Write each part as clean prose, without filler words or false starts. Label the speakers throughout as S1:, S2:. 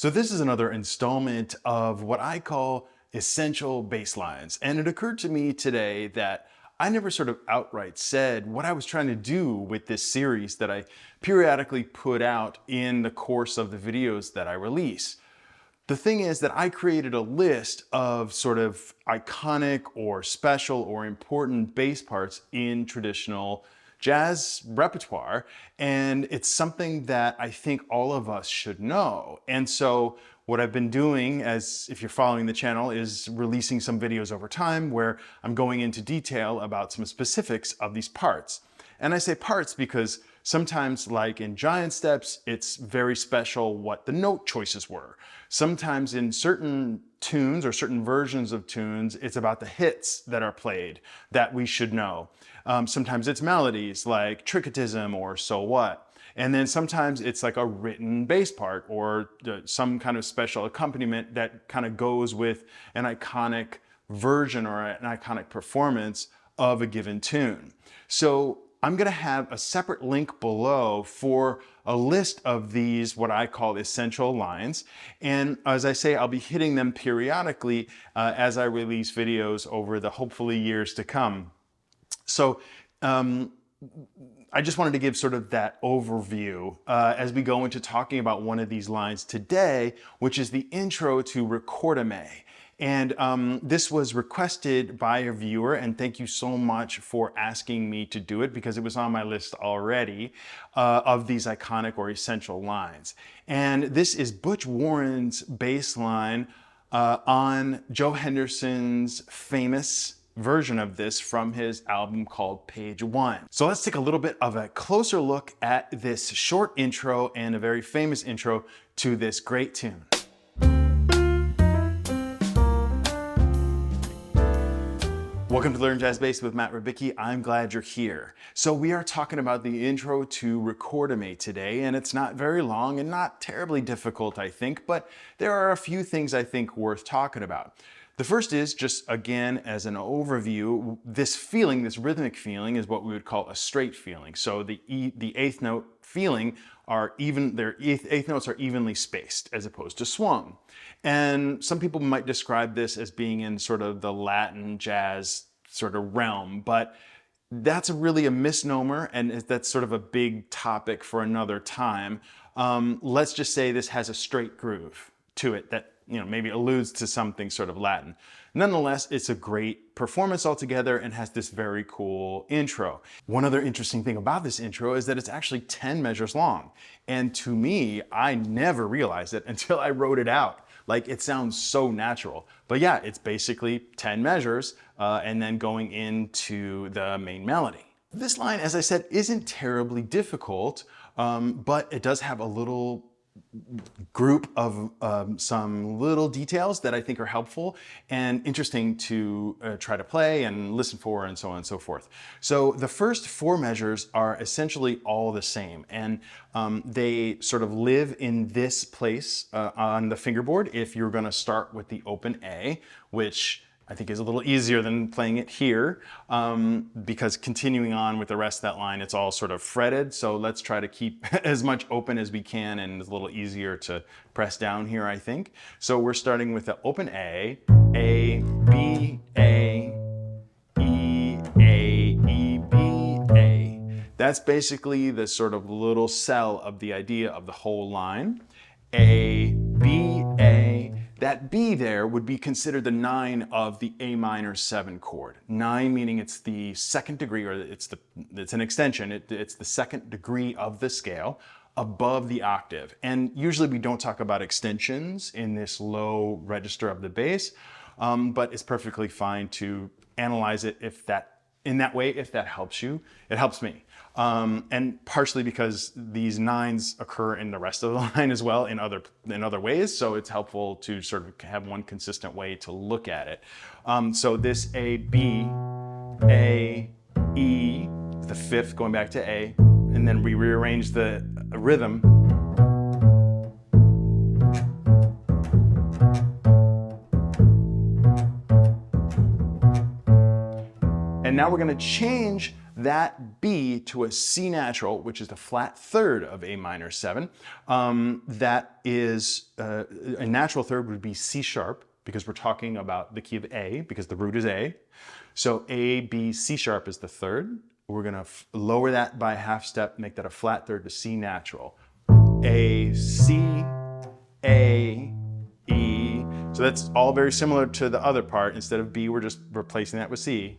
S1: So this is another installment of what I call essential bass lines. And it occurred to me today that I never sort of outright said what I was trying to do with this series that I periodically put out in the course of the videos that I release. The thing is that I created a list of sort of iconic or special or important bass parts in traditional jazz repertoire, and it's something that I think all of us should know. And so what I've been doing, as if you're following the channel, is releasing some videos over time where I'm going into detail about some specifics of these parts. And I say parts because sometimes, like in Giant Steps, it's very special what the note choices were. Sometimes in certain tunes or certain versions of tunes, it's about the hits that are played that we should know. Sometimes it's melodies like Tricketism or So What. And then sometimes it's like a written bass part or some kind of special accompaniment that kind of goes with an iconic version or an iconic performance of a given tune. So I'm going to have a separate link below for a list of these, what I call essential lines. And as I say, I'll be hitting them periodically as I release videos over the hopefully years to come. So I just wanted to give sort of that overview as we go into talking about one of these lines today, which is the intro to Recorda-Me. And this was requested by a viewer, and thank you so much for asking me to do it because it was on my list already of these iconic or essential lines. And this is Butch Warren's bass line on Joe Henderson's famous version of this from his album called Page One. So let's take a little bit of a closer look at this short intro and a very famous intro to this great tune. Welcome to Learn Jazz Bass with Matt Rybicki. I'm glad you're here. So we are talking about the intro to Recorda-Me today, and it's not very long and not terribly difficult, I think, but there are a few things I think worth talking about. The first is, just again as an overview, this feeling, this rhythmic feeling, is what we would call a straight feeling. So the eighth note feeling are even, their eighth notes are evenly spaced as opposed to swung. And some people might describe this as being in sort of the Latin jazz sort of realm, but that's really a misnomer, and that's sort of a big topic for another time. Let's just say this has a straight groove to it that maybe alludes to something sort of Latin. Nonetheless, it's a great performance altogether and has this very cool intro. One other interesting thing about this intro is that it's actually 10 measures long. And to me, I never realized it until I wrote it out. Like, it sounds so natural. But yeah, it's basically 10 measures and then going into the main melody. This line, as I said, isn't terribly difficult, but it does have a little group of some little details that I think are helpful and interesting to try to play and listen for, and so on and so forth. So the first four measures are essentially all the same, and they sort of live in this place on the fingerboard if you're going to start with the open A, which I think is a little easier than playing it here, because continuing on with the rest of that line, it's all sort of fretted. So let's try to keep as much open as we can, and it's a little easier to press down here, I think. So we're starting with the open A, B, A, E, B, A. That's basically the sort of little cell of the idea of the whole line. A, B, A. That B there would be considered the 9 of the A minor 7 chord. 9 meaning it's the second degree, or it's an extension. It's the second degree of the scale above the octave. And usually we don't talk about extensions in this low register of the bass, but it's perfectly fine to analyze it in that way if that helps you. It helps me. And partially because these 9s occur in the rest of the line as well in other ways, so it's helpful to sort of have one consistent way to look at it. So this A, B, A, E, the fifth going back to A, and then we rearrange the rhythm. And now we're going to change that B to a C natural, which is the flat third of A minor 7. That is, a natural third would be C sharp, because we're talking about the key of A, because the root is A. So A, B, C sharp is the third. We're gonna lower that by a half step, make that a flat third to C natural. A, C, A, E. So that's all very similar to the other part. Instead of B, we're just replacing that with C.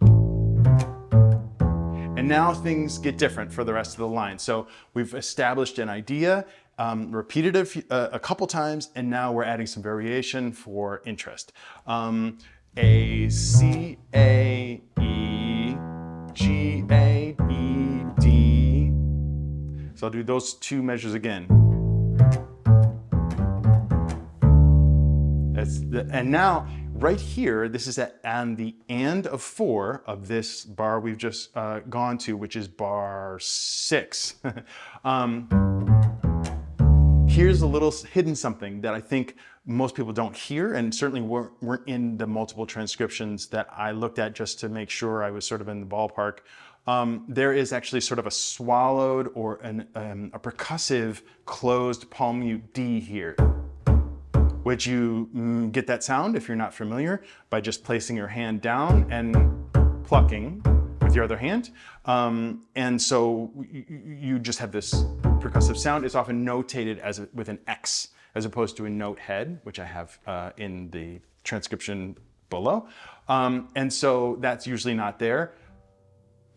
S1: And now things get different for the rest of the line. So we've established an idea, repeated it a couple times, and now we're adding some variation for interest. A, C, A, E, G, A, E, D. So I'll do those two measures again. And now, right here, this is on the and of 4 of this bar we've just gone to, which is bar 6. Here's a little hidden something that I think most people don't hear, and certainly weren't in the multiple transcriptions that I looked at just to make sure I was sort of in the ballpark. There is actually sort of a swallowed or a percussive closed palm mute D here, which you get that sound, if you're not familiar, by just placing your hand down and plucking with your other hand. And so you just have this percussive sound. It's often notated with an X, as opposed to a note head, which I have in the transcription below. And so that's usually not there.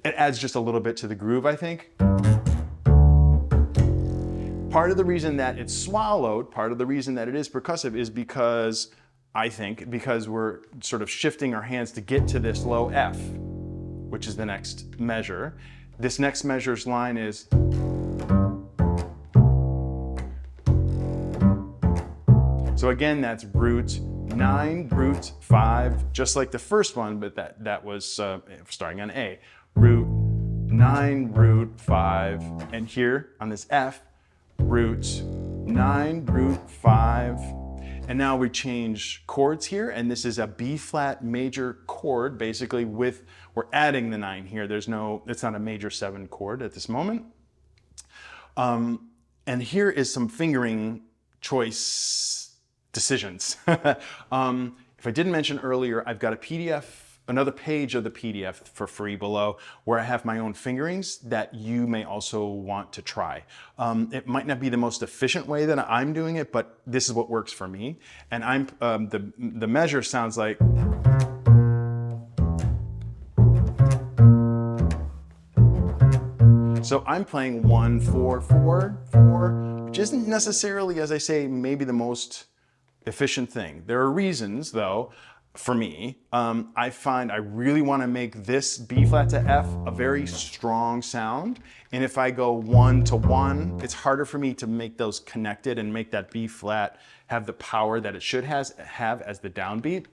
S1: It adds just a little bit to the groove, I think. Part of the reason that it's swallowed, part of the reason that it is percussive is because, I think, because we're sort of shifting our hands to get to this low F, which is the next measure. This next measure's line is, so again, that's root 9, root 5, just like the first one, but that was starting on A. Root 9, root 5, and here on this F, root 9, root 5, and now we change chords here, and this is a B flat major chord, basically we're adding the 9 here. It's not a major 7 chord at this moment. And here is some fingering choice decisions. If I didn't mention earlier, I've got a PDF, another page of the PDF for free below, where I have my own fingerings that you may also want to try. It might not be the most efficient way that I'm doing it, but this is what works for me. And the measure sounds like, so I'm playing 1, 4, 4, 4, which isn't necessarily, as I say, maybe the most efficient thing. There are reasons, though. For me, I find I really want to make this B flat to F a very strong sound. And if I go 1 to 1, it's harder for me to make those connected and make that B flat have the power that it should have as the downbeat.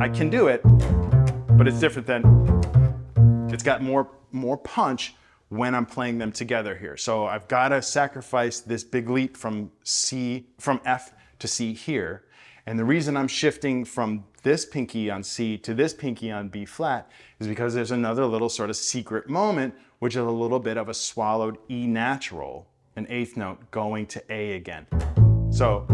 S1: I can do it, but it's different than, it's got more punch when I'm playing them together here. So I've got to sacrifice this big leap from F to C here. And the reason I'm shifting from this pinky on C to this pinky on B flat is because there's another little sort of secret moment, which is a little bit of a swallowed E natural, an eighth note going to A again. So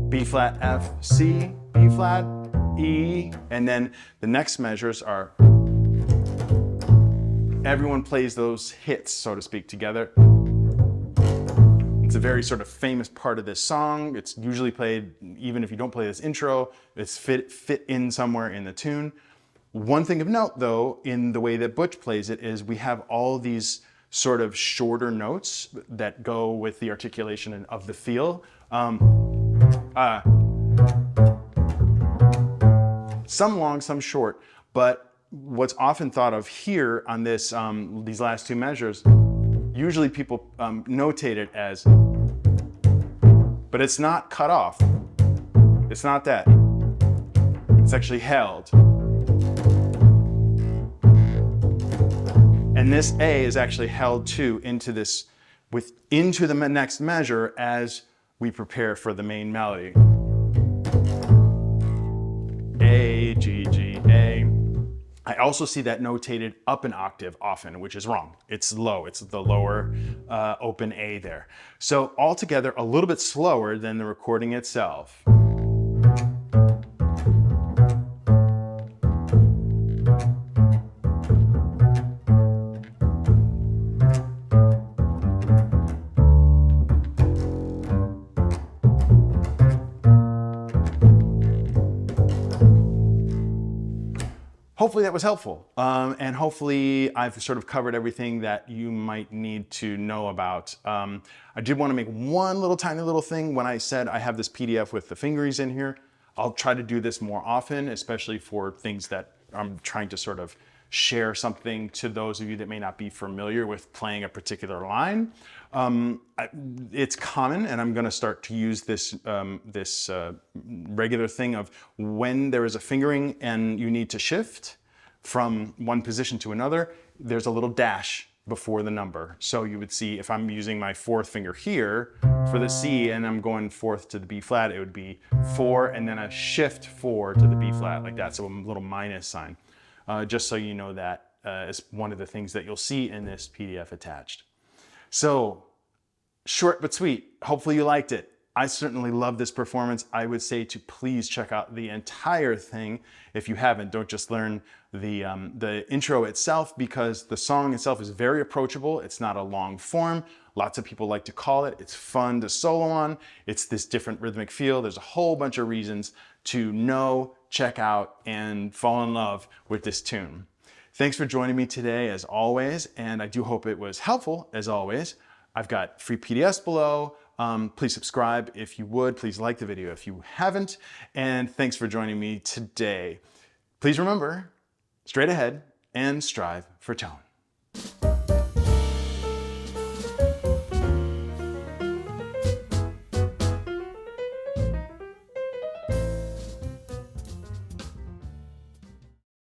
S1: B flat, F, C, B flat, E, and then the next measures are, everyone plays those hits, so to speak, together. It's a very sort of famous part of this song. It's usually played, even if you don't play this intro, it's fit in somewhere in the tune. One thing of note, though, in the way that Butch plays it is we have all these sort of shorter notes that go with the articulation of the feel. Some long, some short, but what's often thought of here on this, these last two measures, usually people notate it as, but it's not cut off. It's not that. It's actually held. And this A is actually held too into the next measure as we prepare for the main melody. G, G, A. I also see that notated up an octave often, which is wrong. It's low, it's the lower open A there. So altogether, a little bit slower than the recording itself. Hopefully that was helpful. And hopefully I've sort of covered everything that you might need to know about. I did want to make one little tiny little thing when I said I have this PDF with the fingerings in here. I'll try to do this more often, especially for things that I'm trying to sort of share something to those of you that may not be familiar with playing a particular line. It's common, and I'm going to start to use this regular thing of when there is a fingering and you need to shift from one position to another, there's a little dash before the number. So you would see if I'm using my fourth finger here for the C and I'm going fourth to the B flat, it would be 4 and then a shift 4 to the B flat like that. So a little minus sign. Just so you know that is one of the things that you'll see in this PDF attached. So short but sweet. Hopefully you liked it. I certainly love this performance. I would say to please check out the entire thing. If you haven't, don't just learn the intro itself, because the song itself is very approachable. It's not a long form. Lots of people like to call it. It's fun to solo on. It's this different rhythmic feel. There's a whole bunch of reasons to know, check out, and fall in love with this tune. Thanks for joining me today as always, and I do hope it was helpful as always. I've got free PDFs below. Please subscribe if you would. Please like the video if you haven't. And thanks for joining me today. Please remember, straight ahead and strive for tone.